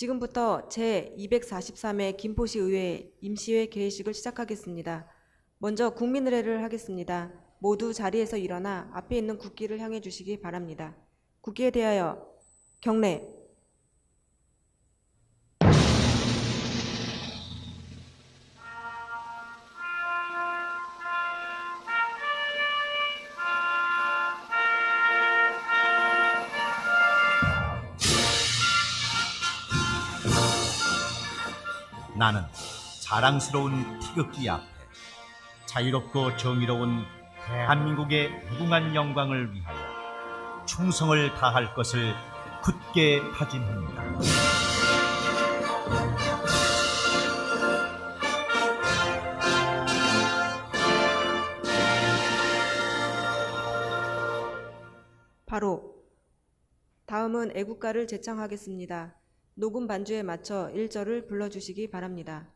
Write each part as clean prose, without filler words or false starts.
지금부터 제243회 김포시 의회 임시회 개회식을 시작하겠습니다. 먼저 국민의례를 하겠습니다. 모두 자리에서 일어나 앞에 있는 국기를 향해 주시기 바랍니다. 국기에 대하여 경례. 나는 자랑스러운 태극기 앞에 자유롭고 정의로운 대한민국의 무궁한 영광을 위하여 충성을 다할 것을 굳게 다짐합니다. 바로 다음은 애국가를 제창하겠습니다. 녹음 반주에 맞춰 1절을 불러주시기 바랍니다.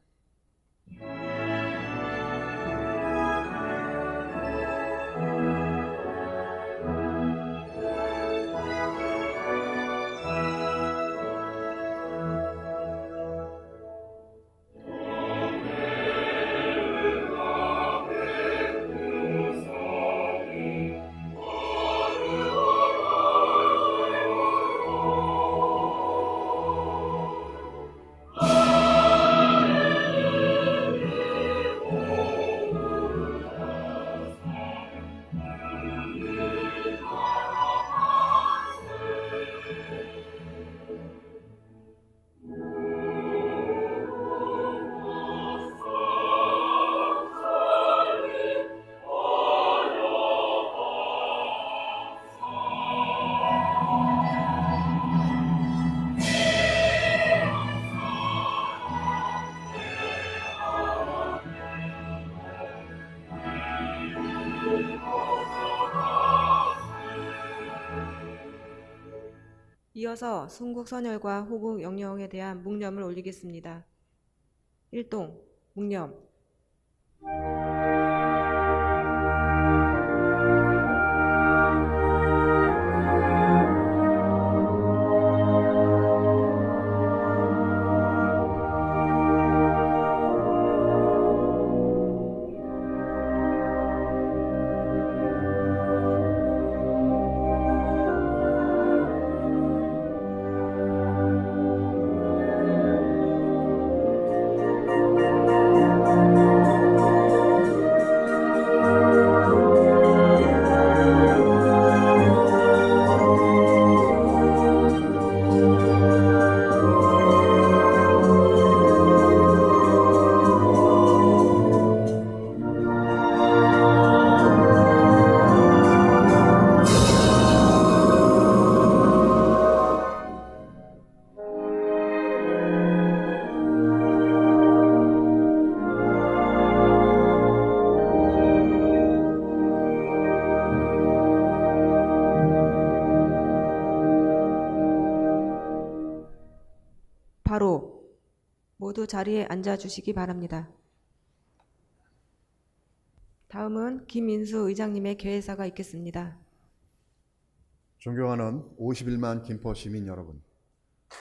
이어서 순국선열과 호국 영령에 대한 묵념을 올리겠습니다. 1동 묵념. 바로 모두 자리에 앉아주시기 바랍니다. 다음은 김인수 의장님의 개회사가 있겠습니다. 존경하는 51만 김포 시민 여러분,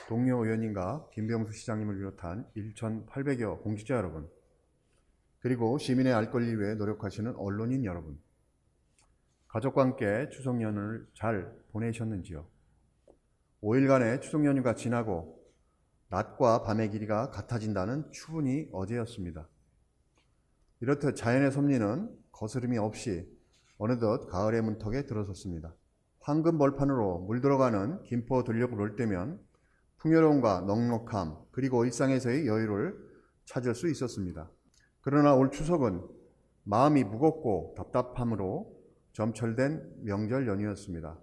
동료 의원님과 김병수 시장님을 비롯한 1,800여 공직자 여러분, 그리고 시민의 알 권리를 위해 노력하시는 언론인 여러분, 가족과 함께 추석 연휴를 잘 보내셨는지요? 5일간의 추석 연휴가 지나고 낮과 밤의 길이가 같아진다는 추운이 어제였습니다. 이렇듯 자연의 섭리는 거스름이 없이 어느덧 가을의 문턱에 들어섰습니다. 황금 벌판으로 물들어가는 김포 들녘을 올 때면 풍요로움과 넉넉함 그리고 일상에서의 여유를 찾을 수 있었습니다. 그러나 올 추석은 마음이 무겁고 답답함으로 점철된 명절 연휴였습니다.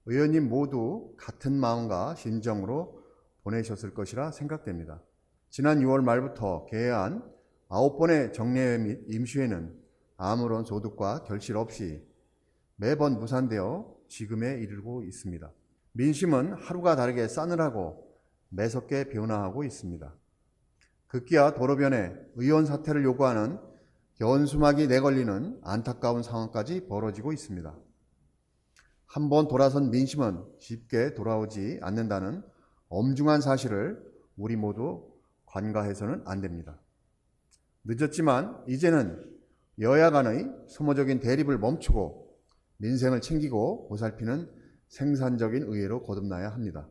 의원님 모두 같은 마음과 심정으로 보내셨을 것이라 생각됩니다. 지난 6월 말부터 개회한 9번의 정례회 및 임시회는 아무런 소득과 결실 없이 매번 무산되어 지금에 이르고 있습니다. 민심은 하루가 다르게 싸늘하고 매섭게 변화하고 있습니다. 급기야 도로변에 의원 사퇴를 요구하는 연수막이 내걸리는 안타까운 상황까지 벌어지고 있습니다. 한번 돌아선 민심은 쉽게 돌아오지 않는다는 엄중한 사실을 우리 모두 관가해서는 안 됩니다. 늦었지만 이제는 여야 간의 소모적인 대립을 멈추고 민생을 챙기고 보살피는 생산적인 의회로 거듭나야 합니다.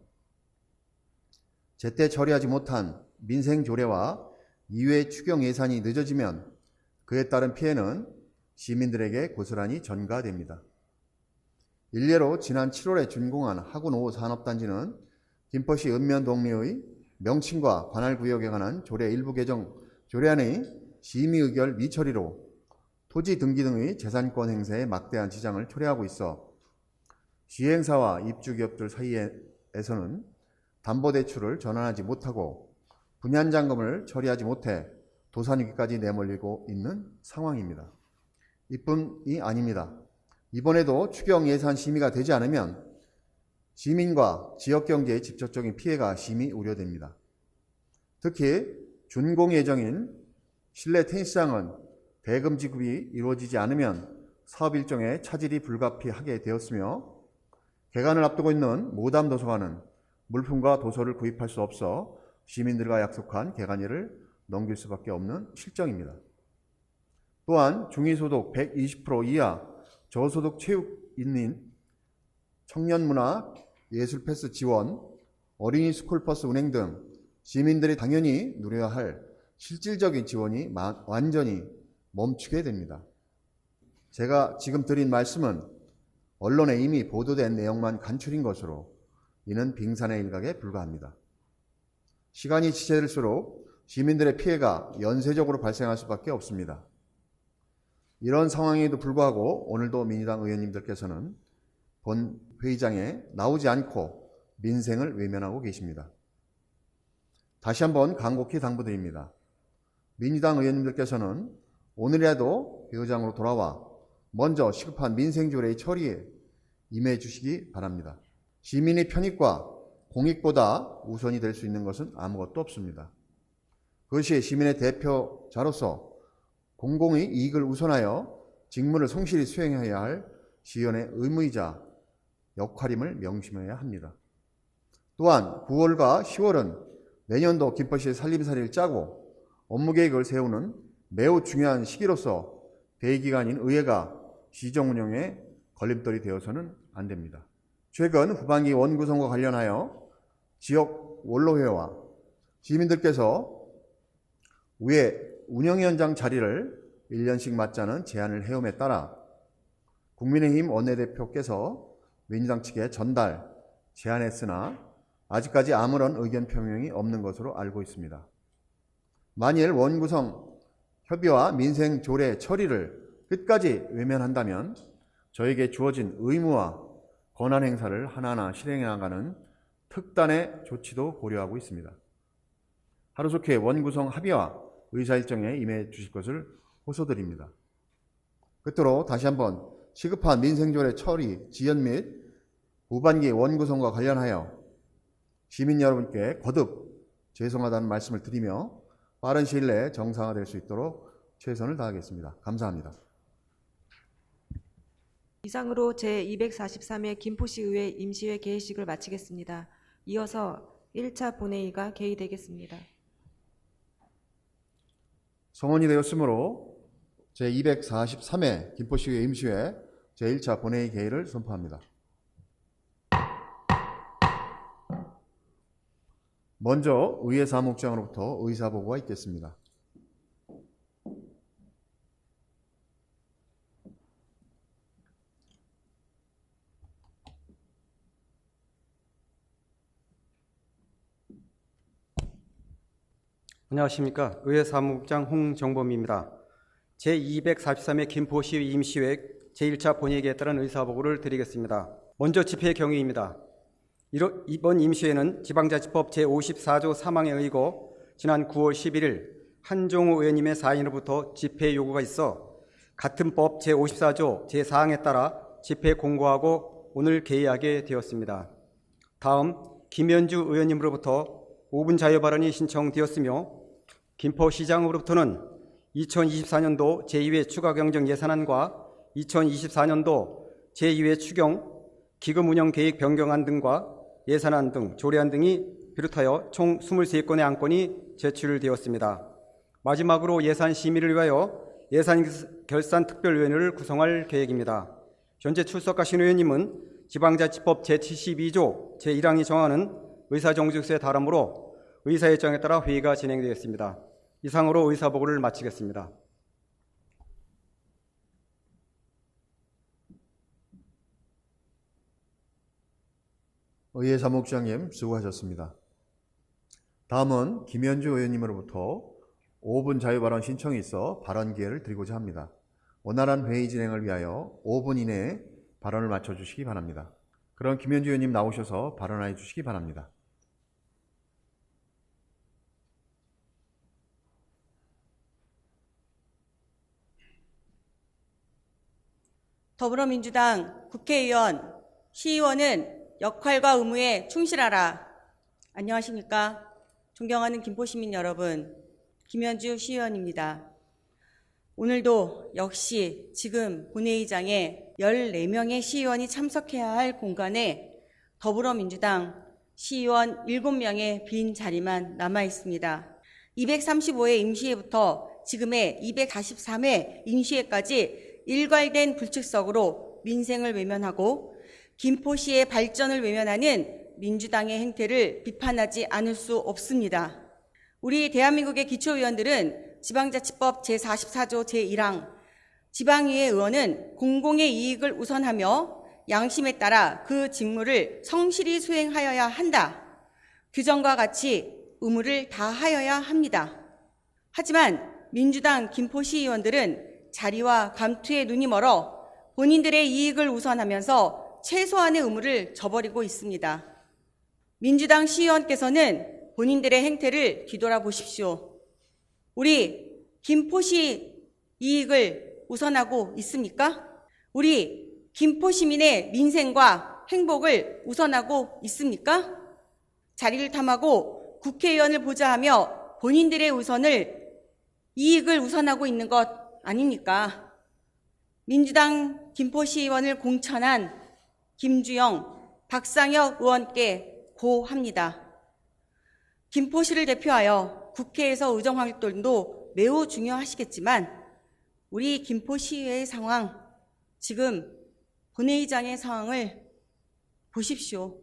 제때 처리하지 못한 민생 조례와 이외 추경 예산이 늦어지면 그에 따른 피해는 시민들에게 고스란히 전가됩니다. 일례로 지난 7월에 준공한 하군5 산업단지는 김포시 읍면동리의 명칭과 관할구역에 관한 조례 일부 개정 조례안의 심의의결 미처리로 토지 등기 등의 재산권 행사에 막대한 지장을 초래하고 있어 시행사와 입주기업들 사이에서는 담보대출을 전환하지 못하고 분양잔금을 처리하지 못해 도산위기까지 내몰리고 있는 상황입니다. 이뿐이 아닙니다. 이번에도 추경 예산 심의가 되지 않으면 시민과 지역경제의 직접적인 피해가 심히 우려됩니다. 특히 준공 예정인 실내 테니스장은 대금 지급이 이루어지지 않으면 사업 일정에 차질이 불가피하게 되었으며 개관을 앞두고 있는 모담도서관은 물품과 도서를 구입할 수 없어 시민들과 약속한 개관일을 넘길 수밖에 없는 실정입니다. 또한 중위소득 120% 이하 저소득 체육인인 청년문화 예술패스 지원, 어린이 스쿨버스 운행 등 시민들이 당연히 누려야 할 실질적인 지원이 완전히 멈추게 됩니다. 제가 지금 드린 말씀은 언론에 이미 보도된 내용만 간추린 것으로 이는 빙산의 일각에 불과합니다. 시간이 지체될수록 시민들의 피해가 연쇄적으로 발생할 수밖에 없습니다. 이런 상황에도 불구하고 오늘도 민주당 의원님들께서는 본 회의장에 나오지 않고 민생을 외면하고 계십니다. 다시 한번 간곡히 당부드립니다. 민주당 의원님들께서는 오늘이라도 회의장으로 돌아와 먼저 시급한 민생조례의 처리에 임해 주시기 바랍니다. 시민의 편익과 공익보다 우선이 될 수 있는 것은 아무것도 없습니다. 그것이 시민의 대표자로서 공공의 이익을 우선하여 직무를 성실히 수행해야 할 시의원의 의무이자 역할임을 명심해야 합니다. 또한 9월과 10월은 내년도 김포시의 살림살이를 짜고 업무계획을 세우는 매우 중요한 시기로서 대기간인 의회가 시정 운영에 걸림돌이 되어서는 안 됩니다. 최근 후반기 원구성과 관련하여 지역 원로회와 시민들께서 의회 운영위원장 자리를 1년씩 맡자는 제안을 해옴에 따라 국민의힘 원내대표께서 민주당 측에 제안했으나 아직까지 아무런 의견 표명이 없는 것으로 알고 있습니다. 만일 원구성 협의와 민생 조례 처리를 끝까지 외면한다면 저에게 주어진 의무와 권한 행사를 하나하나 실행해 나가는 특단의 조치도 고려하고 있습니다. 하루속히 원구성 합의와 의사 일정에 임해 주실 것을 호소드립니다. 끝으로 다시 한번 시급한 민생조례 처리, 지연 및 후반기 원구성과 관련하여 시민 여러분께 거듭 죄송하다는 말씀을 드리며 빠른 시일 내에 정상화될 수 있도록 최선을 다하겠습니다. 감사합니다. 이상으로 제243회 김포시의회 임시회 개회식을 마치겠습니다. 이어서 1차 본회의가 개의되겠습니다. 성원이 되었으므로 제243회 김포시의회 임시회 제1차 본회의 개의를 선포합니다. 먼저 의회 사무국장으로부터 의사보고가 있겠습니다. 안녕하십니까. 의회 사무국장 홍정범입니다. 제243회 김포시 임시회 제1차 본회의에 따른 의사보고를 드리겠습니다. 먼저 집회 경위입니다. 이번 임시회는 지방자치법 제54조 3항에 의거 지난 9월 11일 한종우 의원님의 사인으로부터 집회 요구가 있어 같은 법 제54조 제4항에 따라 집회 공고하고 오늘 개의하게 되었습니다. 다음 김현주 의원님으로부터 5분 자유 발언이 신청되었으며 김포시장으로부터는 2024년도 제2회 추가 경정 예산안과 2024년도 제2회 추경 기금 운영 계획 변경안 등과 예산안 등 조례안 등이 비롯하여 총 23건의 안건이 제출되었습니다. 마지막으로 예산 심의를 위하여 예산결산특별위원회를 구성할 계획입니다. 현재 출석하신 의원님은 지방자치법 제72조 제1항이 정하는 의사정직수에 달하므로 의사 일정에 따라 회의가 진행되겠습니다. 이상으로 의사보고를 마치겠습니다. 의회 사무국장님 수고하셨습니다. 다음은 김현주 의원님으로부터 5분 자유발언 신청이 있어 발언 기회를 드리고자 합니다. 원활한 회의 진행을 위하여 5분 이내에 발언을 마쳐주시기 바랍니다. 그럼 김현주 의원님 나오셔서 발언해 주시기 바랍니다. 더불어민주당 국회의원, 시의원은 역할과 의무에 충실하라. 안녕하십니까? 존경하는 김포시민 여러분, 김현주 시의원입니다. 오늘도 역시 지금 본회의장에 14명의 시의원이 참석해야 할 공간에 더불어민주당 시의원 7명의 빈 자리만 남아 있습니다. 235회 임시회부터 지금의 243회 임시회까지 일괄된 불출석으로 민생을 외면하고 김포시의 발전을 외면하는 민주당의 행태를 비판하지 않을 수 없습니다. 우리 대한민국의 기초의원들은 지방자치법 제44조 제1항 지방의회 의원은 공공의 이익을 우선하며 양심에 따라 그 직무를 성실히 수행하여야 한다. 규정과 같이 의무를 다하여야 합니다. 하지만 민주당 김포시 의원들은 자리와 감투에 눈이 멀어 본인들의 이익을 우선하면서 최소한의 의무를 저버리고 있습니다. 민주당 시의원께서는 본인들의 행태를 뒤돌아보십시오. 우리 김포시 이익을 우선하고 있습니까? 우리 김포 시민의 민생과 행복을 우선하고 있습니까? 자리를 탐하고 국회의원을 보자 하며 본인들의 이익을 우선하고 있는 것 아닙니까? 민주당 김포시의원을 공천한 김주영, 박상혁 의원께 고합니다. 김포시를 대표하여 국회에서 의정활동도 매우 중요하시겠지만 우리 김포시의 상황, 지금 본회의장의 상황을 보십시오.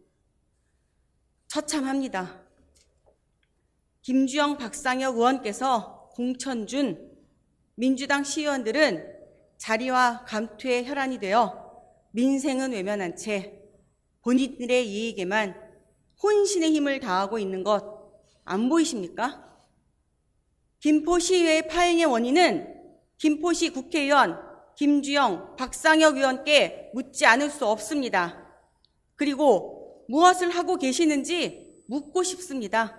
처참합니다. 김주영, 박상혁 의원께서 공천 준 민주당 시의원들은 자리와 감투에 혈안이 되어 민생은 외면한 채 본인들의 이익에만 혼신의 힘을 다하고 있는 것 안 보이십니까? 김포시의회 파행의 원인은 김포시 국회의원 김주영, 박상혁 의원께 묻지 않을 수 없습니다. 그리고 무엇을 하고 계시는지 묻고 싶습니다.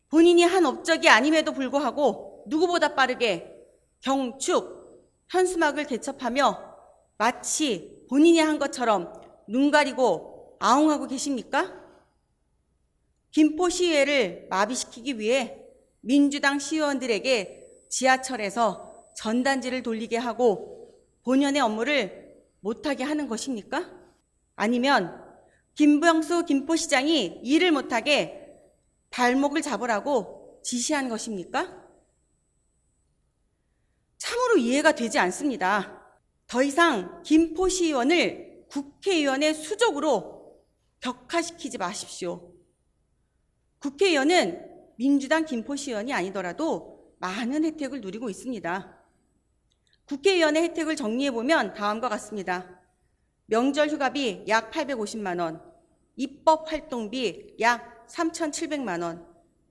본인이 한 업적이 아님에도 불구하고 누구보다 빠르게 경축, 현수막을 개첩하며 마치 본인이 한 것처럼 눈 가리고 아웅하고 계십니까? 김포시의회를 마비시키기 위해 민주당 시의원들에게 지하철에서 전단지를 돌리게 하고 본연의 업무를 못하게 하는 것입니까? 아니면 김병수 김포시장이 일을 못하게 발목을 잡으라고 지시한 것입니까? 참으로 이해가 되지 않습니다. 더 이상 김포시의원을 국회의원의 수족으로 격화시키지 마십시오. 국회의원은 민주당 김포시의원이 아니더라도 많은 혜택을 누리고 있습니다. 국회의원의 혜택을 정리해보면 다음과 같습니다. 명절 휴가비 약 850만 원, 입법활동비 약 3,700만 원,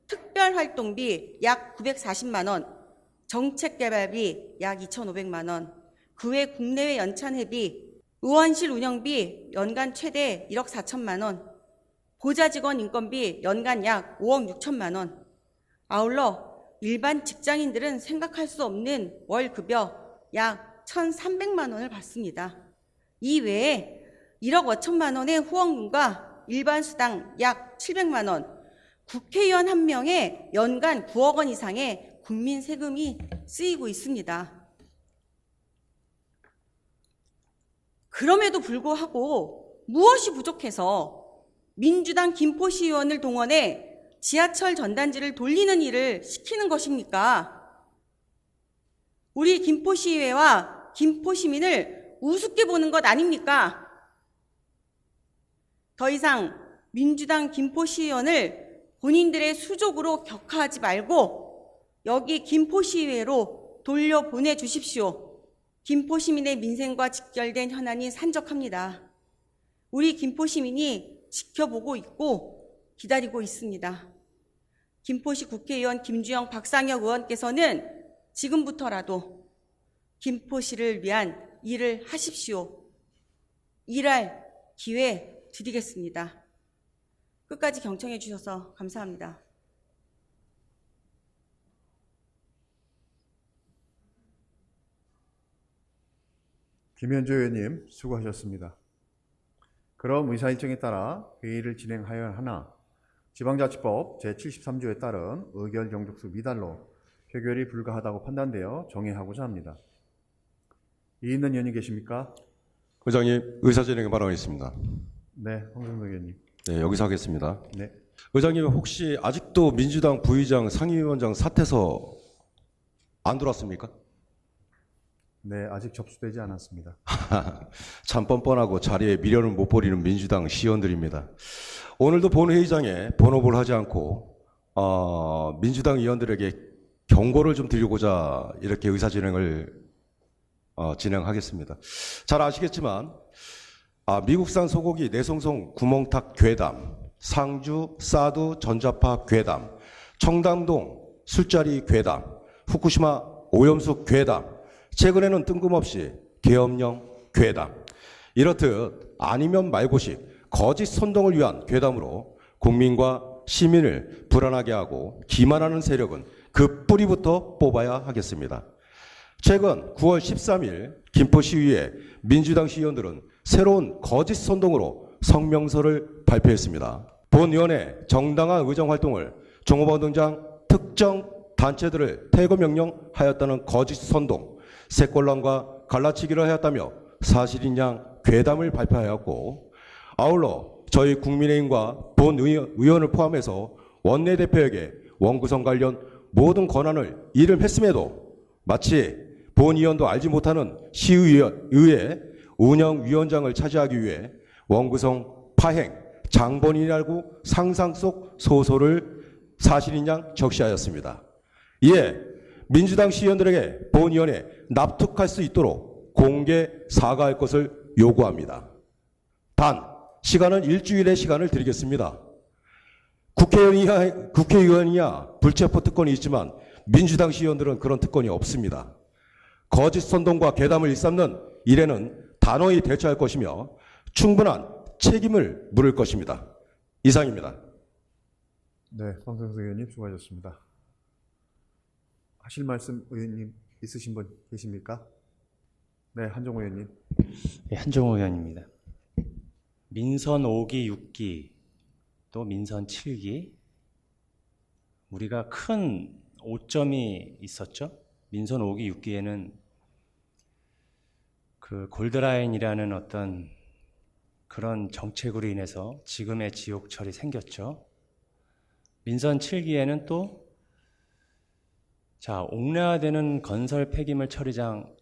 특별활동비 약 940만 원, 정책개발비 약 2,500만 원, 그 외 국내외 연찬회비, 의원실 운영비 연간 최대 1억 4천만 원, 보좌직원 인건비 연간 약 5억 6천만 원, 아울러 일반 직장인들은 생각할 수 없는 월급여 약 1,300만 원을 받습니다. 이 외에 1억 5천만 원의 후원금과 일반 수당 약 700만 원, 국회의원 한 명에 연간 9억 원 이상의 국민 세금이 쓰이고 있습니다. 그럼에도 불구하고 무엇이 부족해서 민주당 김포시의원을 동원해 지하철 전단지를 돌리는 일을 시키는 것입니까? 우리 김포시의회와 김포시민을 우습게 보는 것 아닙니까? 더 이상 민주당 김포시의원을 본인들의 수족으로 격하하지 말고 여기 김포시의회로 돌려보내 주십시오. 김포시민의 민생과 직결된 현안이 산적합니다. 우리 김포시민이 지켜보고 있고 기다리고 있습니다. 김포시 국회의원 김주영, 박상혁 의원께서는 지금부터라도 김포시를 위한 일을 하십시오. 일할 기회 드리겠습니다. 끝까지 경청해 주셔서 감사합니다. 김현주 의원님 수고하셨습니다. 그럼 의사 일정에 따라 회의를 진행하여야 하나 지방자치법 제73조에 따른 의결 정족수 미달로 표결이 불가하다고 판단되어 정회하고자 합니다. 이인는 의원님 계십니까? 의장님, 의사진행에 발언하겠습니다. 네, 황정도 의원님. 네, 여기서 하겠습니다. 네. 의장님, 혹시 아직도 민주당 부의장, 상임위원장 사퇴서 안 들어왔습니까? 네, 아직 접수되지 않았습니다. 참 뻔뻔하고 자리에 미련을 못 버리는 민주당 시의원들입니다. 오늘도 본회의장에 번호를 하지 않고 민주당 의원들에게 경고를 좀 드리고자 이렇게 의사진행을 진행하겠습니다. 잘 아시겠지만 미국산 소고기 내송송 구멍탁 괴담, 상주 사두 전자파 괴담, 청담동 술자리 괴담, 후쿠시마 오염수 괴담, 최근에는 뜬금없이 계엄령 괴담, 이렇듯 아니면 말고식 거짓 선동을 위한 괴담으로 국민과 시민을 불안하게 하고 기만하는 세력은 그 뿌리부터 뽑아야 하겠습니다. 최근 9월 13일 김포시의회 민주당 시의원들은 새로운 거짓 선동으로 성명서를 발표했습니다. 본위원회 정당한 의정활동을 종업원 등장 특정 단체들을 퇴거 명령하였다는 거짓 선동, 색골란과 갈라치기를 하였다며 사실인 양 괴담을 발표하였고, 아울러 저희 국민의힘과 본의원을 포함해서 원내대표에게 원구성 관련 모든 권한을 이름했음에도 마치 본의원도 알지 못하는 시의회 운영위원장을 차지하기 위해 원구성 파행, 장본인이라고 상상 속 소설을 사실인 양 적시하였습니다. 이에 민주당 시의원들에게 본의원에 납득할 수 있도록 공개 사과할 것을 요구합니다. 단, 시간은 일주일의 시간을 드리겠습니다. 국회의원이야 불체포 특권이 있지만 민주당 시의원들은 그런 특권이 없습니다. 거짓 선동과 괴담을 일삼는 일에는 단호히 대처할 것이며 충분한 책임을 물을 것입니다. 이상입니다. 네, 황정도 의원님 수고하셨습니다. 하실 말씀 의원님 있으신 분 계십니까? 네, 한종호 의원님. 네, 한종호 의원입니다. 민선 5기, 6기, 또 민선 7기, 우리가 큰 오점이 있었죠. 민선 5기, 6기에는 그 골드라인이라는 어떤 그런 정책으로 인해서 지금의 지옥철이 생겼죠. 민선 7기에는 또 옥내화되는 건설 폐기물 처리장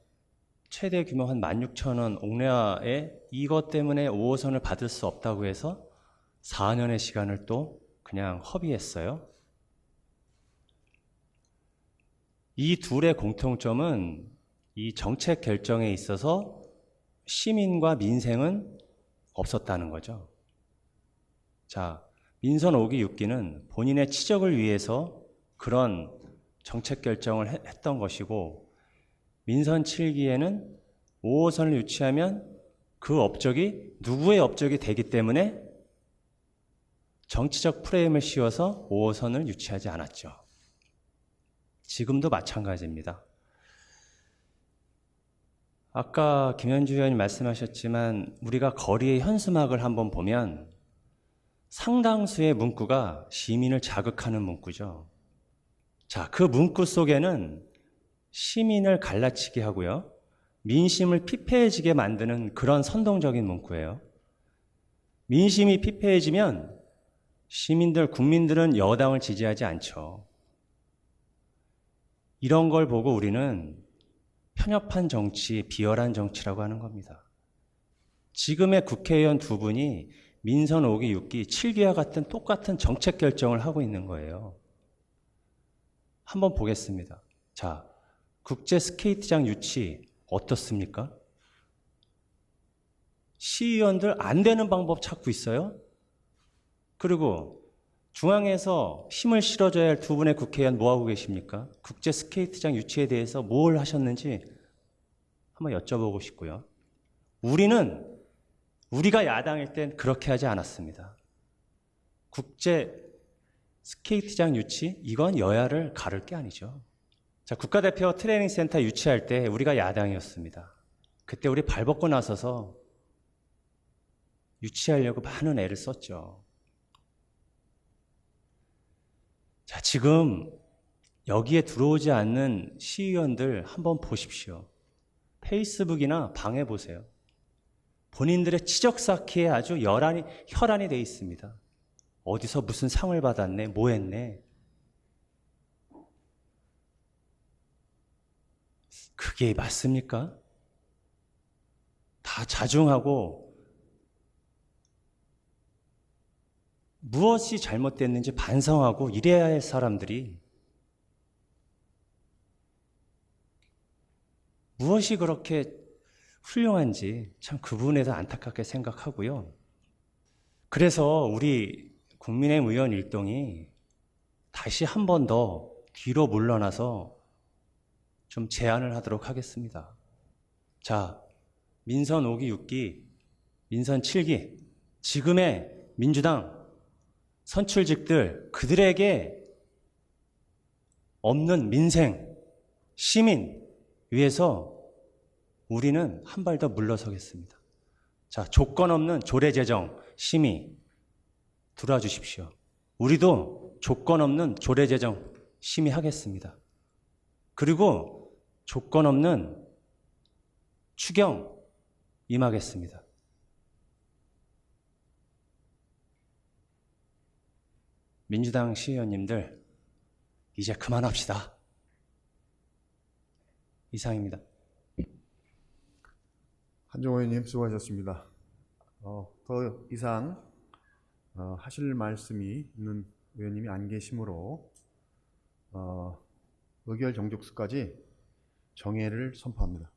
최대 규모 한 16,000원 옥내화에 이것 때문에 5호선을 받을 수 없다고 해서 4년의 시간을 또 그냥 허비했어요. 이 둘의 공통점은 이 정책 결정에 있어서 시민과 민생은 없었다는 거죠. 자, 민선 5기, 6기는 본인의 치적을 위해서 그런 정책 결정을 했던 것이고, 민선 7기에는 5호선을 유치하면 그 업적이 누구의 업적이 되기 때문에 정치적 프레임을 씌워서 5호선을 유치하지 않았죠. 지금도 마찬가지입니다. 아까 김현주 의원이 말씀하셨지만 우리가 거리의 현수막을 한번 보면 상당수의 문구가 시민을 자극하는 문구죠. 자, 그 문구 속에는 시민을 갈라치게 하고요, 민심을 피폐해지게 만드는 그런 선동적인 문구예요. 민심이 피폐해지면 시민들, 국민들은 여당을 지지하지 않죠. 이런 걸 보고 우리는 편협한 정치, 비열한 정치라고 하는 겁니다. 지금의 국회의원 두 분이 민선 5기, 6기, 7기와 같은 똑같은 정책 결정을 하고 있는 거예요. 한번 보겠습니다. 자, 국제 스케이트장 유치 어떻습니까? 시의원들 안 되는 방법 찾고 있어요. 그리고 중앙에서 힘을 실어줘야 할 두 분의 국회의원 뭐하고 계십니까? 국제 스케이트장 유치에 대해서 뭘 하셨는지 한번 여쭤보고 싶고요. 우리가 야당일 땐 그렇게 하지 않았습니다. 국제 스케이트장 유치? 이건 여야를 가를 게 아니죠. 자, 국가대표 트레이닝 센터 유치할 때 우리가 야당이었습니다. 그때 우리 발벗고 나서서 유치하려고 많은 애를 썼죠. 자, 지금 여기에 들어오지 않는 시의원들 한번 보십시오. 페이스북이나 방에 보세요. 본인들의 치적 쌓기에 아주 혈안이 돼 있습니다. 어디서 무슨 상을 받았네, 뭐 했네. 그게 맞습니까? 다 자중하고 무엇이 잘못됐는지 반성하고 이래야 할 사람들이 무엇이 그렇게 훌륭한지 참 그 부분에 대해서 안타깝게 생각하고요. 그래서 우리 국민의힘 의원 일동이 다시 한 번 더 뒤로 물러나서 좀 제안을 하도록 하겠습니다. 자, 민선 5기, 6기, 민선 7기, 지금의 민주당 선출직들, 그들에게 없는 민생, 시민 위해서 우리는 한 발 더 물러서겠습니다. 자, 조건 없는 조례제정 심의 들어와 주십시오. 우리도 조건 없는 조례제정 심의하겠습니다. 그리고 조건 없는 추경 임하겠습니다. 민주당 시의원님들, 이제 그만합시다. 이상입니다. 한종호 의원님 수고하셨습니다. 더 이상 하실 말씀이 있는 의원님이 안 계시므로 의결 정족수까지 정회를 선포합니다.